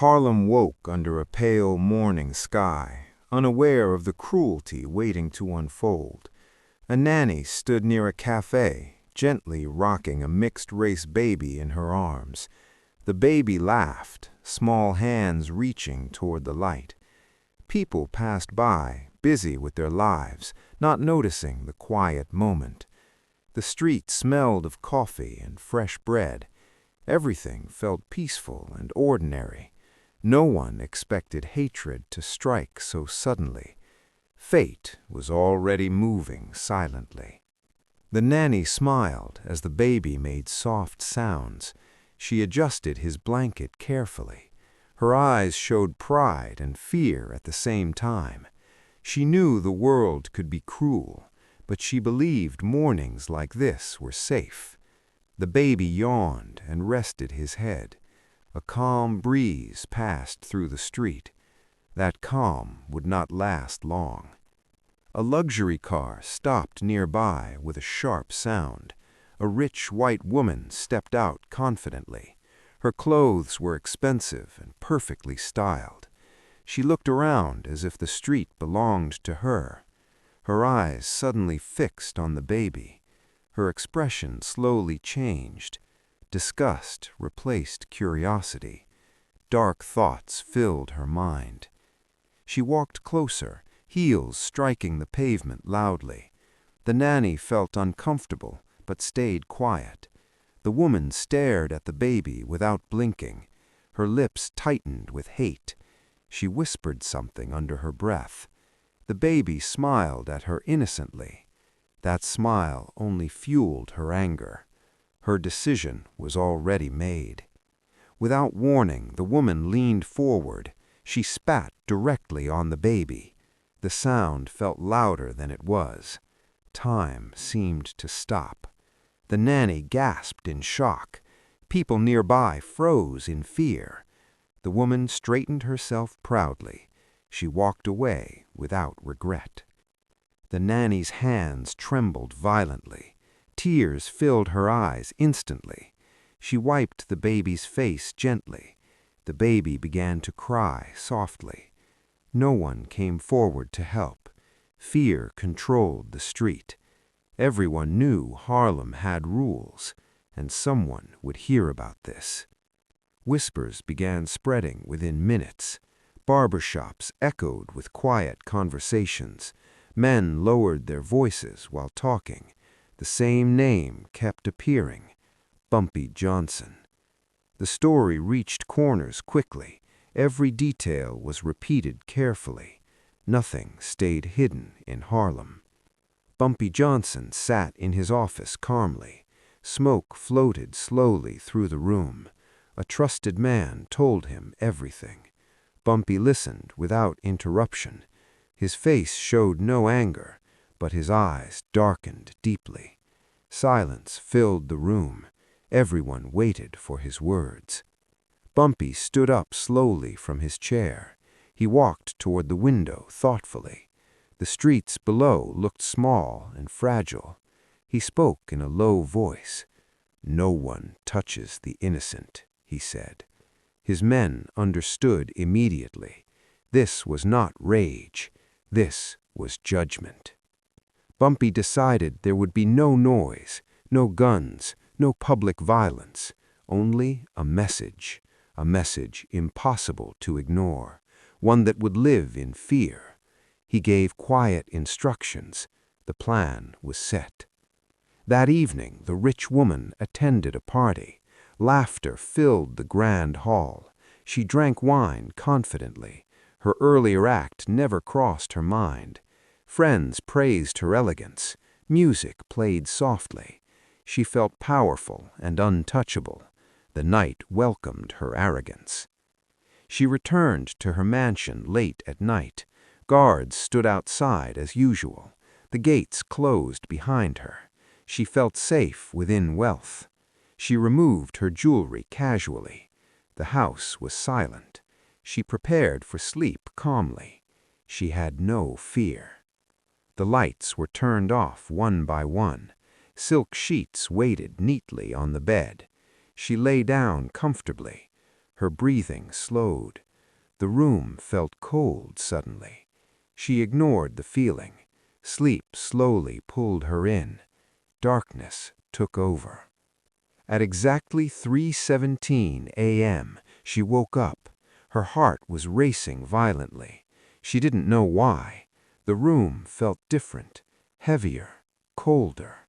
Harlem woke under a pale morning sky, unaware of the cruelty waiting to unfold. A nanny stood near a cafe, gently rocking a mixed-race baby in her arms. The baby laughed, small hands reaching toward the light. People passed by, busy with their lives, not noticing the quiet moment. The street smelled of coffee and fresh bread. Everything felt peaceful and ordinary. No one expected hatred to strike so suddenly. Fate was already moving silently. The nanny smiled as the baby made soft sounds. She adjusted his blanket carefully. Her eyes showed pride and fear at the same time. She knew the world could be cruel, but she believed mornings like this were safe. The baby yawned and rested his head. A calm breeze passed through the street. That calm would not last long. A luxury car stopped nearby with a sharp sound. A rich white woman stepped out confidently. Her clothes were expensive and perfectly styled. She looked around as if the street belonged to her. Her eyes suddenly fixed on the baby. Her expression slowly changed. Disgust replaced curiosity. Dark thoughts filled her mind. She walked closer, heels striking the pavement loudly. The nanny felt uncomfortable, but stayed quiet. The woman stared at the baby without blinking. Her lips tightened with hate. She whispered something under her breath. The baby smiled at her innocently. That smile only fueled her anger. Her decision was already made. Without warning, the woman leaned forward. She spat directly on the baby. The sound felt louder than it was. Time seemed to stop. The nanny gasped in shock. People nearby froze in fear. The woman straightened herself proudly. She walked away without regret. The nanny's hands trembled violently. Tears filled her eyes instantly. She wiped the baby's face gently. The baby began to cry softly. No one came forward to help. Fear controlled the street. Everyone knew Harlem had rules, and someone would hear about this. Whispers began spreading within minutes. Barbershops echoed with quiet conversations. Men lowered their voices while talking. The same name kept appearing, Bumpy Johnson. The story reached corners quickly. Every detail was repeated carefully. Nothing stayed hidden in Harlem. Bumpy Johnson sat in his office calmly. Smoke floated slowly through the room. A trusted man told him everything. Bumpy listened without interruption. His face showed no anger, but his eyes darkened deeply. Silence filled the room. Everyone waited for his words. Bumpy stood up slowly from his chair. He walked toward the window thoughtfully. The streets below looked small and fragile. He spoke in a low voice. "No one touches the innocent," he said. His men understood immediately. This was not rage. This was judgment. Bumpy decided there would be no noise, no guns, no public violence, only a message impossible to ignore, one that would live in fear. He gave quiet instructions. The plan was set. That evening, the rich woman attended a party. Laughter filled the grand hall. She drank wine confidently. Her earlier act never crossed her mind. Friends praised her elegance. Music played softly. She felt powerful and untouchable. The night welcomed her arrogance. She returned to her mansion late at night. Guards stood outside as usual. The gates closed behind her. She felt safe within wealth. She removed her jewelry casually. The house was silent. She prepared for sleep calmly. She had no fear. The lights were turned off one by one. Silk sheets waited neatly on the bed. She lay down comfortably. Her breathing slowed. The room felt cold suddenly. She ignored the feeling. Sleep slowly pulled her in. Darkness took over. At exactly 3:17 a.m., she woke up. Her heart was racing violently. She didn't know why. The room felt different, heavier, colder.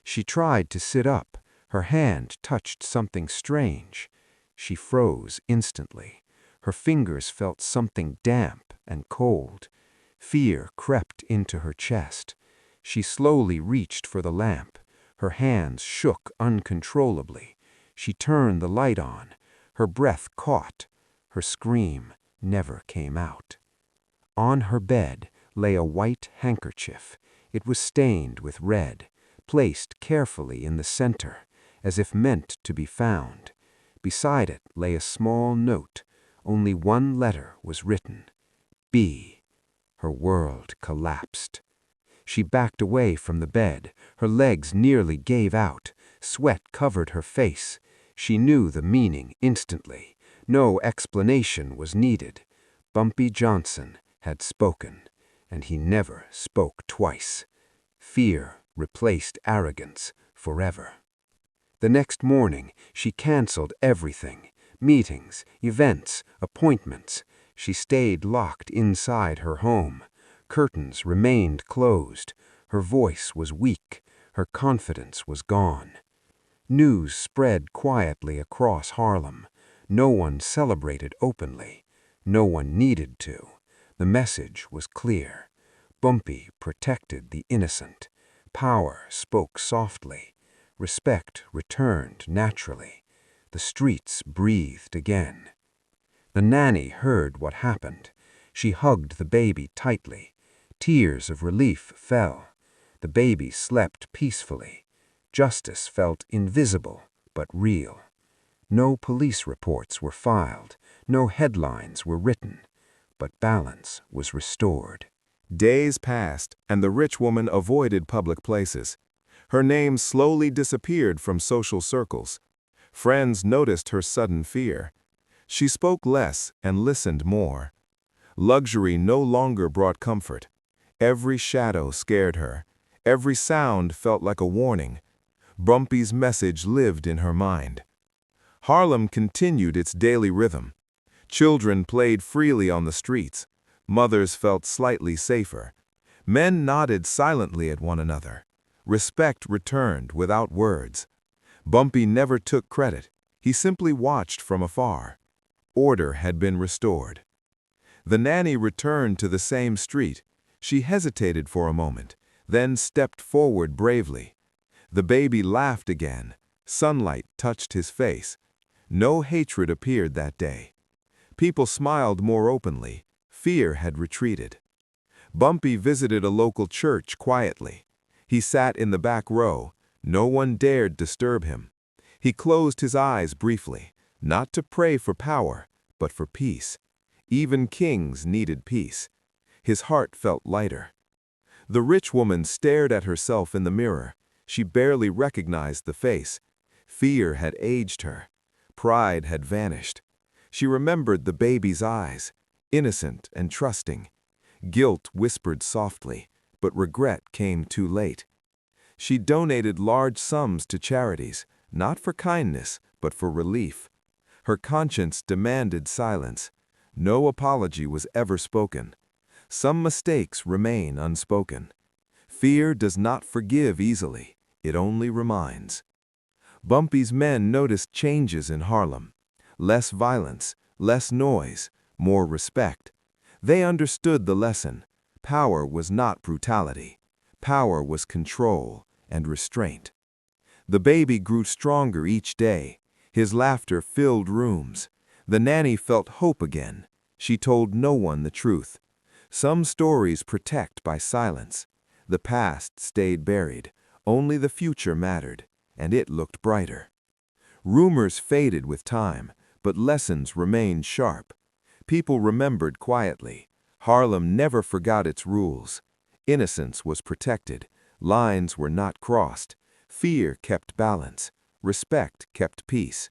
She tried to sit up. Her hand touched something strange. She froze instantly. Her fingers felt something damp and cold. Fear crept into her chest. She slowly reached for the lamp. Her hands shook uncontrollably. She turned the light on. Her breath caught. Her scream never came out. On her bed lay a white handkerchief. It was stained with red, placed carefully in the center, as if meant to be found. Beside it lay a small note. Only one letter was written. B. Her world collapsed. She backed away from the bed. Her legs nearly gave out. Sweat covered her face. She knew the meaning instantly. No explanation was needed. Bumpy Johnson had spoken, and he never spoke twice. Fear replaced arrogance forever. The next morning, she canceled everything. Meetings, events, appointments. She stayed locked inside her home. Curtains remained closed. Her voice was weak. Her confidence was gone. News spread quietly across Harlem. No one celebrated openly. No one needed to. The message was clear. Bumpy protected the innocent. Power spoke softly. Respect returned naturally. The streets breathed again. The nanny heard what happened. She hugged the baby tightly. Tears of relief fell. The baby slept peacefully. Justice felt invisible but real. No police reports were filed. No headlines were written. But balance was restored. Days passed, and the rich woman avoided public places. Her name slowly disappeared from social circles. Friends noticed her sudden fear. She spoke less and listened more. Luxury no longer brought comfort. Every shadow scared her. Every sound felt like a warning. Bumpy's message lived in her mind. Harlem continued its daily rhythm. Children played freely on the streets. Mothers felt slightly safer. Men nodded silently at one another. Respect returned without words. Bumpy never took credit. He simply watched from afar. Order had been restored. The nanny returned to the same street. She hesitated for a moment, then stepped forward bravely. The baby laughed again. Sunlight touched his face. No hatred appeared that day. People smiled more openly. Fear had retreated. Bumpy visited a local church quietly. He sat in the back row. No one dared disturb him. He closed his eyes briefly, not to pray for power, but for peace. Even kings needed peace. His heart felt lighter. The rich woman stared at herself in the mirror. She barely recognized the face. Fear had aged her. Pride had vanished. She remembered the baby's eyes, innocent and trusting. Guilt whispered softly, but regret came too late. She donated large sums to charities, not for kindness, but for relief. Her conscience demanded silence. No apology was ever spoken. Some mistakes remain unspoken. Fear does not forgive easily. It only reminds. Bumpy's men noticed changes in Harlem. Less violence, less noise, more respect. They understood the lesson. Power was not brutality. Power was control and restraint. The baby grew stronger each day. His laughter filled rooms. The nanny felt hope again. She told no one the truth. Some stories protect by silence. The past stayed buried. Only the future mattered, and it looked brighter. Rumors faded with time, but lessons remained sharp. People remembered quietly. Harlem never forgot its rules. Innocence was protected. Lines were not crossed. Fear kept balance. Respect kept peace.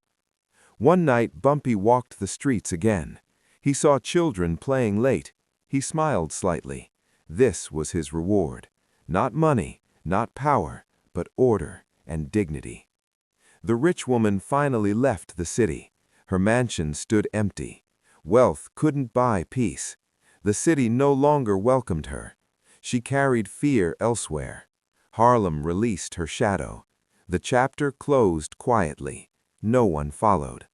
One night, Bumpy walked the streets again. He saw children playing late. He smiled slightly. This was his reward. Not money, not power, but order and dignity. The rich woman finally left the city. Her mansion stood empty. Wealth couldn't buy peace. The city no longer welcomed her. She carried fear elsewhere. Harlem released her shadow. The chapter closed quietly. No one followed.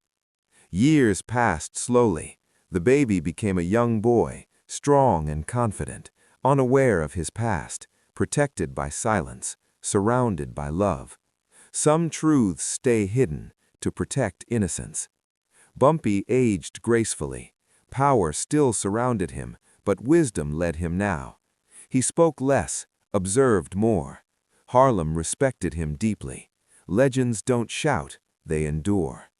Years passed slowly. The baby became a young boy, strong and confident, unaware of his past, protected by silence, surrounded by love. Some truths stay hidden to protect innocence. Bumpy aged gracefully. Power still surrounded him, but wisdom led him now. He spoke less, observed more. Harlem respected him deeply. Legends don't shout, they endure.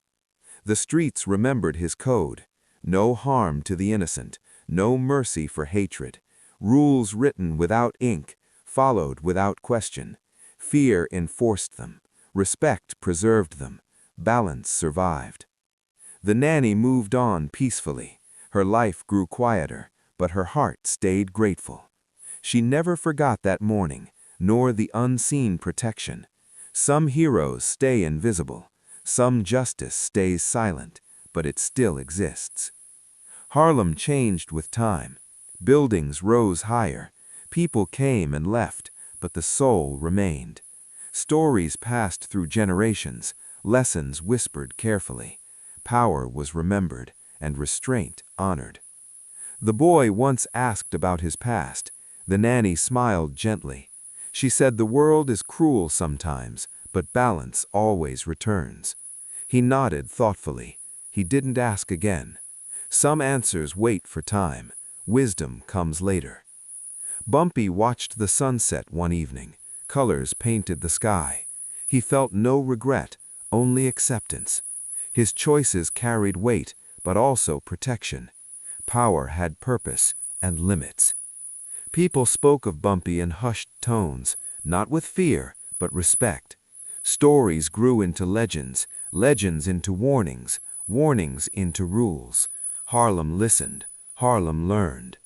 The streets remembered his code. No harm to the innocent, no mercy for hatred. Rules written without ink, followed without question. Fear enforced them. Respect preserved them. Balance survived. The nanny moved on peacefully. Her life grew quieter, but her heart stayed grateful. She never forgot that morning, nor the unseen protection. Some heroes stay invisible. Some justice stays silent, but it still exists. Harlem changed with time. Buildings rose higher. People came and left, but the soul remained. Stories passed through generations, lessons whispered carefully. Power was remembered, and restraint honored. The boy once asked about his past. The nanny smiled gently. She said the world is cruel sometimes, but balance always returns. He nodded thoughtfully. He didn't ask again. Some answers wait for time. Wisdom comes later. Bumpy watched the sunset one evening. Colors painted the sky. He felt no regret, only acceptance. His choices carried weight, but also protection. Power had purpose and limits. People spoke of Bumpy in hushed tones, not with fear, but respect. Stories grew into legends, legends into warnings, warnings into rules. Harlem listened. Harlem learned.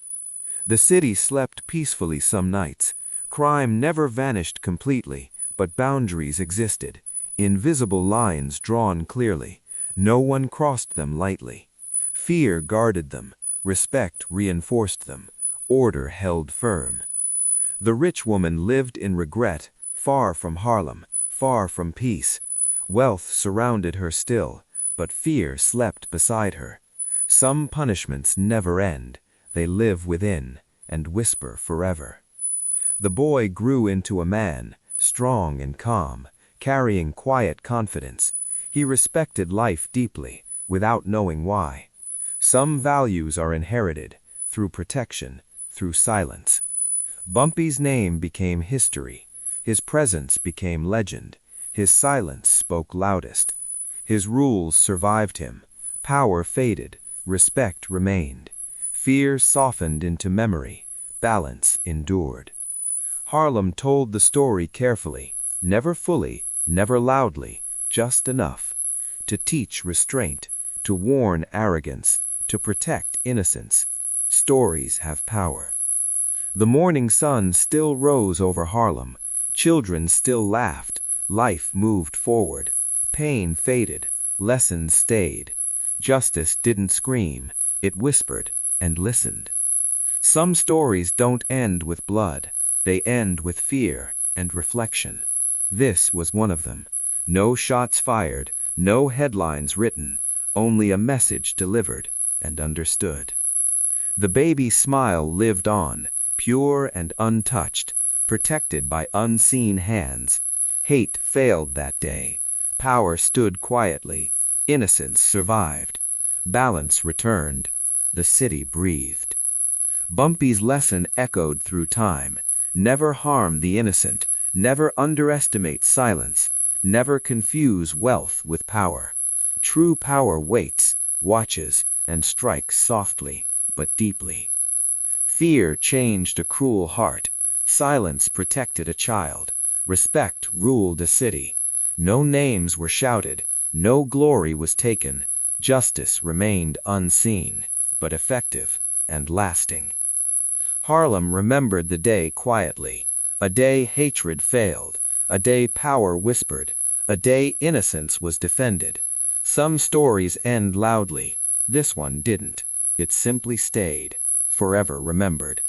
The city slept peacefully some nights. Crime never vanished completely, but boundaries existed, invisible lines drawn clearly. No one crossed them lightly. Fear guarded them. Respect reinforced them. Order held firm. The rich woman lived in regret, far from Harlem, far from peace. Wealth surrounded her still, but fear slept beside her. Some punishments never end. They live within and whisper forever. The boy grew into a man, strong and calm, carrying quiet confidence. He respected life deeply, without knowing why. Some values are inherited, through protection, through silence. Bumpy's name became history. His presence became legend. His silence spoke loudest. His rules survived him. Power faded. Respect remained. Fear softened into memory. Balance endured. Harlem told the story carefully, never fully, never loudly, just enough. To teach restraint, to warn arrogance, to protect innocence. Stories have power. The morning sun still rose over Harlem. Children still laughed. Life moved forward. Pain faded. Lessons stayed. Justice didn't scream. It whispered and listened. Some stories don't end with blood. They end with fear and reflection. This was one of them. No shots fired, no headlines written, only a message delivered and understood. The baby's smile lived on, pure and untouched, protected by unseen hands. Hate failed that day. Power stood quietly. Innocence survived. Balance returned. The city breathed. Bumpy's lesson echoed through time. Never harm the innocent. Never underestimate silence. Never confuse wealth with power. True power waits, watches, and strikes softly, but deeply. Fear changed a cruel heart. Silence protected a child. Respect ruled a city. No names were shouted. No glory was taken, justice remained unseen, but effective and lasting. Harlem remembered the day quietly, a day hatred failed, a day power whispered, a day innocence was defended. Some stories end loudly, this one didn't. It simply stayed, forever remembered.